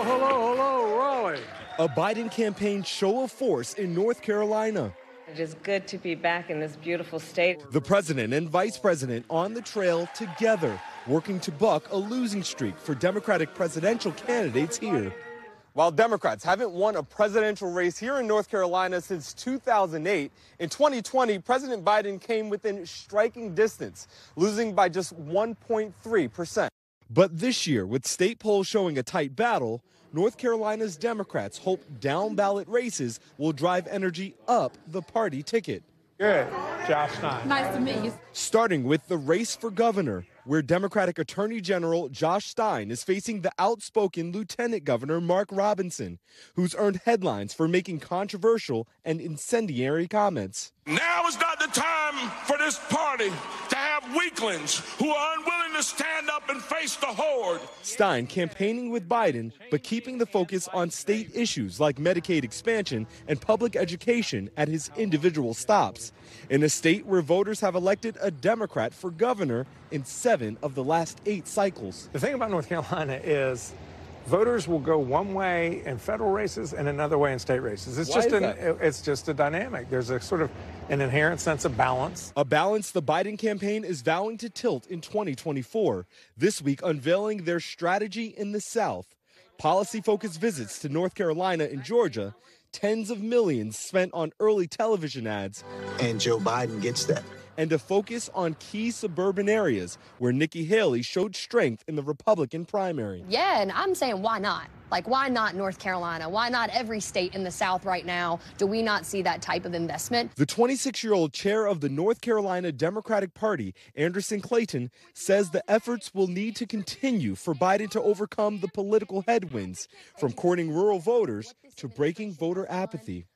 Hello, Raleigh. A Biden campaign show of force in North Carolina. It is good to be back in this beautiful state. The president and vice president on the trail together, working to buck a losing streak for Democratic presidential candidates here. While Democrats haven't won a presidential race here in North Carolina since 2008, in 2020, President Biden came within striking distance, losing by just 1.3%. But this year, with state polls showing a tight battle, North Carolina's Democrats hope down-ballot races will drive energy up the party ticket. Good. Josh Stein. Nice to meet you. Starting with the race for governor, where Democratic Attorney General Josh Stein is facing the outspoken Lieutenant Governor Mark Robinson, who's earned headlines for making controversial and incendiary comments. Now is not the time for this party to have weaklings who are unwilling to stand up and face the horde. Stein campaigning with Biden, but keeping the focus on state issues like Medicaid expansion and public education at his individual stops, in a state where voters have elected a Democrat for governor in 7 of the last 8 cycles. The thing about North Carolina is voters will go one way in federal races and another way in state races. It's just a dynamic. There's a sort of an inherent sense of balance. A balance the Biden campaign is vowing to tilt in 2024, this week unveiling their strategy in the South. Policy-focused visits to North Carolina and Georgia, tens of millions spent on early television ads. And Joe Biden gets that. And a focus on key suburban areas where Nikki Haley showed strength in the Republican primary. Yeah, and I'm saying why not? Like, why not North Carolina? Why not every state in the South right now? Do we not see that type of investment? The 26-year-old chair of the North Carolina Democratic Party, Anderson Clayton, says the efforts will need to continue for Biden to overcome the political headwinds, from courting rural voters to breaking voter apathy.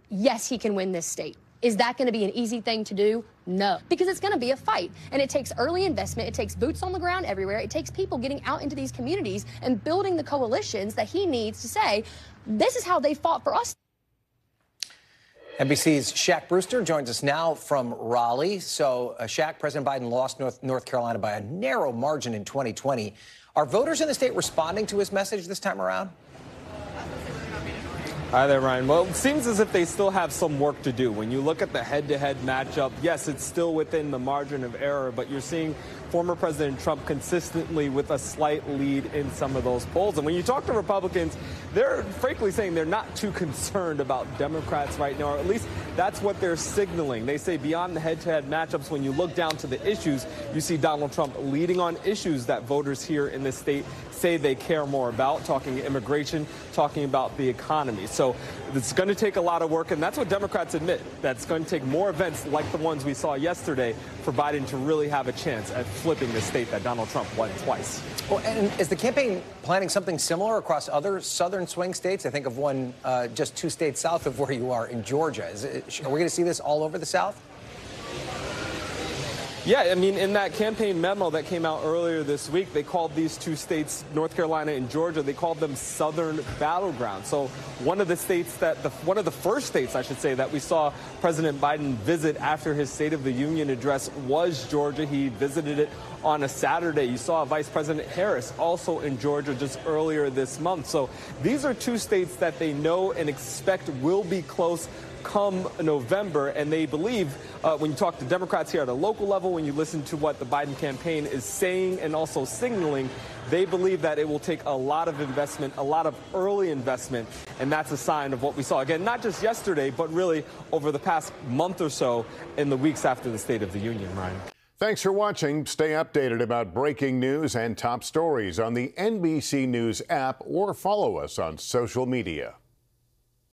Yes, he can win this state. Is that going to be an easy thing to do? No, because it's going to be a fight. And it takes early investment. It takes boots on the ground everywhere. It takes people getting out into these communities and building the coalitions that he needs to say, this is how they fought for us. NBC's Shaq Brewster joins us now from Raleigh. So, Shaq, President Biden lost North Carolina by a narrow margin in 2020. Are voters in the state responding to his message this time around? Hi there, Ryan. Well, it seems as if they still have some work to do. When you look at the head-to-head matchup, yes, it's still within the margin of error, but you're seeing former President Trump consistently with a slight lead in some of those polls. And when you talk to Republicans, they're frankly saying they're not too concerned about Democrats right now, or at least that's what they're signaling. They say beyond the head-to-head matchups, when you look down to the issues, you see Donald Trump leading on issues that voters here in this state say they care more about, talking immigration, talking about the economy. So it's going to take a lot of work, and that's what Democrats admit. That's going to take more events like the ones we saw yesterday for Biden to really have a chance at flipping the state that Donald Trump won twice. Well, and is the campaign planning something similar across other southern swing states? I think of one just 2 states south of where you are in Georgia. Are we going to see this all over the South? Yeah, I mean, in that campaign memo that came out earlier this week, they called these 2 states, North Carolina and Georgia, they called them Southern battlegrounds. So one of the states one of the first states, I should say, that we saw President Biden visit after his State of the Union address was Georgia. He visited it on a Saturday. You saw Vice President Harris also in Georgia just earlier this month. So these are 2 states that they know and expect will be close come November, and they believe, when you talk to Democrats here at a local level, when you listen to what the Biden campaign is saying and also signaling, they believe that it will take a lot of investment, a lot of early investment, and that's a sign of what we saw, again, not just yesterday, but really over the past month or so in the weeks after the State of the Union, Ryan. Thanks for watching. Stay updated about breaking news and top stories on the NBC News app or follow us on social media.